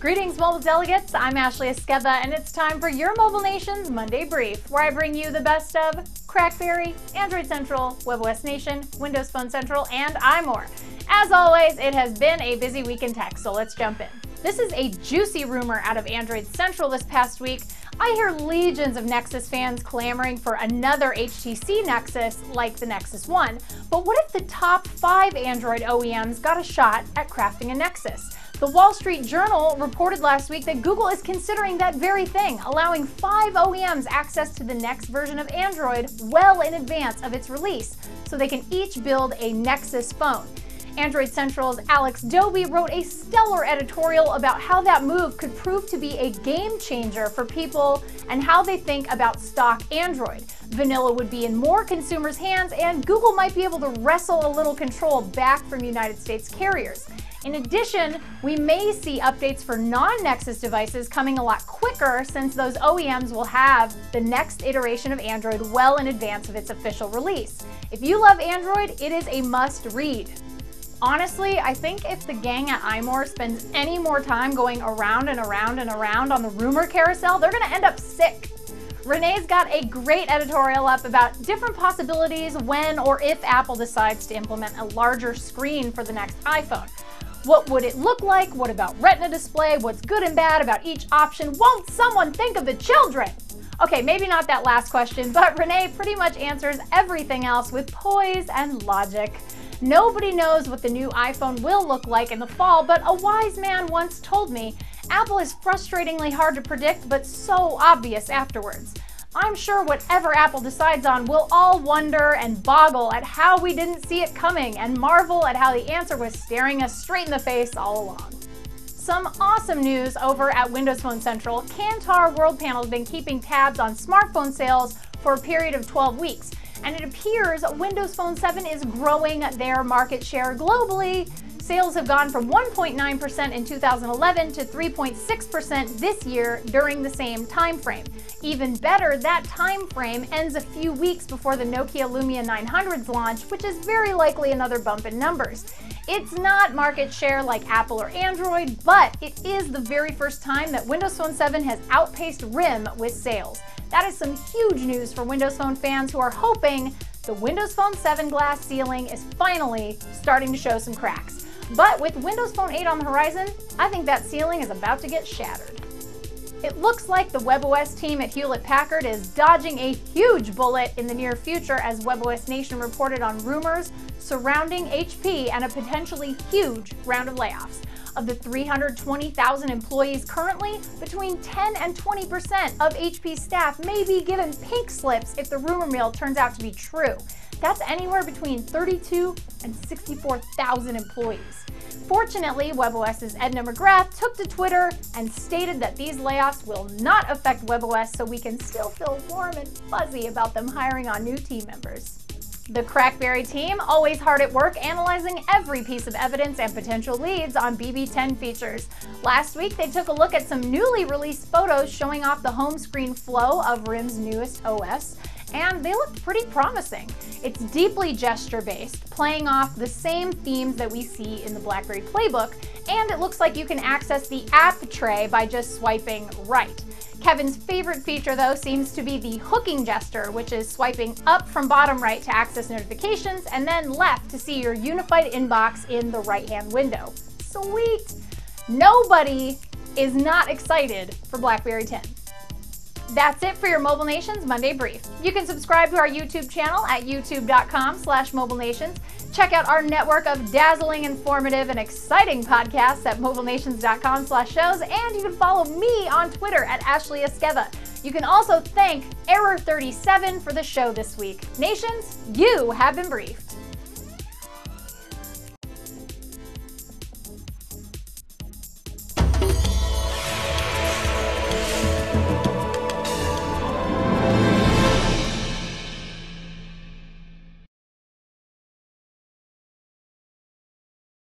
Greetings, mobile delegates. I'm Ashley Esqueda, and it's time for your Mobile Nation's Monday Brief, where I bring you the best of CrackBerry, Android Central, WebOSNation, Windows Phone Central, and iMore. As always, it has been a busy week in tech, so let's jump in. This is a juicy rumor out of Android Central this past week. I hear legions of Nexus fans clamoring for another HTC Nexus like the Nexus 1, but what if the top 5 Android OEMs got a shot at crafting a Nexus? The Wall Street Journal reported last week that Google is considering that very thing, allowing 5 OEMs access to the next version of Android well in advance of its release, so they can each build a Nexus phone. Android Central's Alex Doby wrote a stellar editorial about how that move could prove to be a game changer for people and how they think about stock Android. Vanilla would be in more consumers' hands, and Google might be able to wrestle a little control back from United States carriers. In addition, we may see updates for non-Nexus devices coming a lot quicker, since those OEMs will have the next iteration of Android well in advance of its official release. If you love Android, it is a must-read. Honestly, I think if the gang at iMore spends any more time going around and around and around on the rumor carousel, they're gonna end up sick. Renee's got a great editorial up about different possibilities when or if Apple decides to implement a larger screen for the next iPhone. What would it look like? What about Retina display? What's good and bad about each option? Won't someone think of the children? Okay, maybe not that last question, but Renee pretty much answers everything else with poise and logic. Nobody knows what the new iPhone will look like in the fall, but a wise man once told me, Apple is frustratingly hard to predict, but so obvious afterwards. I'm sure whatever Apple decides on, we'll all wonder and boggle at how we didn't see it coming and marvel at how the answer was staring us straight in the face all along. Some awesome news over at Windows Phone Central. Kantar World Panel has been keeping tabs on smartphone sales for a period of 12 weeks. And it appears Windows Phone 7 is growing their market share globally. Sales have gone from 1.9% in 2011 to 3.6% this year during the same time frame. Even better, that time frame ends a few weeks before the Nokia Lumia 900's launch, which is very likely another bump in numbers. It's not market share like Apple or Android, but it is the very first time that Windows Phone 7 has outpaced RIM with sales. That is some huge news for Windows Phone fans who are hoping the Windows Phone 7 glass ceiling is finally starting to show some cracks. But with Windows Phone 8 on the horizon, I think that ceiling is about to get shattered. It looks like the WebOS team at Hewlett-Packard is dodging a huge bullet in the near future, as WebOSNation reported on rumors surrounding HP and a potentially huge round of layoffs. Of the 320,000 employees currently, between 10 and 20% of HP's staff may be given pink slips if the rumor mill turns out to be true. That's anywhere between 32 and 64,000 employees. Fortunately, WebOS's Edna McGrath took to Twitter and stated that these layoffs will not affect WebOS, so we can still feel warm and fuzzy about them hiring on new team members. The CrackBerry team, always hard at work analyzing every piece of evidence and potential leads on BB10 features. Last week, they took a look at some newly released photos showing off the home screen flow of RIM's newest OS, and they looked pretty promising. It's deeply gesture-based, playing off the same themes that we see in the BlackBerry playbook, and it looks like you can access the app tray by just swiping right. Kevin's favorite feature, though, seems to be the hooking gesture, which is swiping up from bottom right to access notifications and then left to see your unified inbox in the right-hand window. Sweet! Nobody is not excited for BlackBerry 10. That's it for your Mobile Nation's Monday Brief. You can subscribe to our YouTube channel at youtube.com/mobilenations. Check out our network of dazzling, informative, and exciting podcasts at mobilenations.com/shows, and you can follow me on Twitter at Ashley Esqueda. You can also thank Error37 for the show this week. Nations, you have been briefed.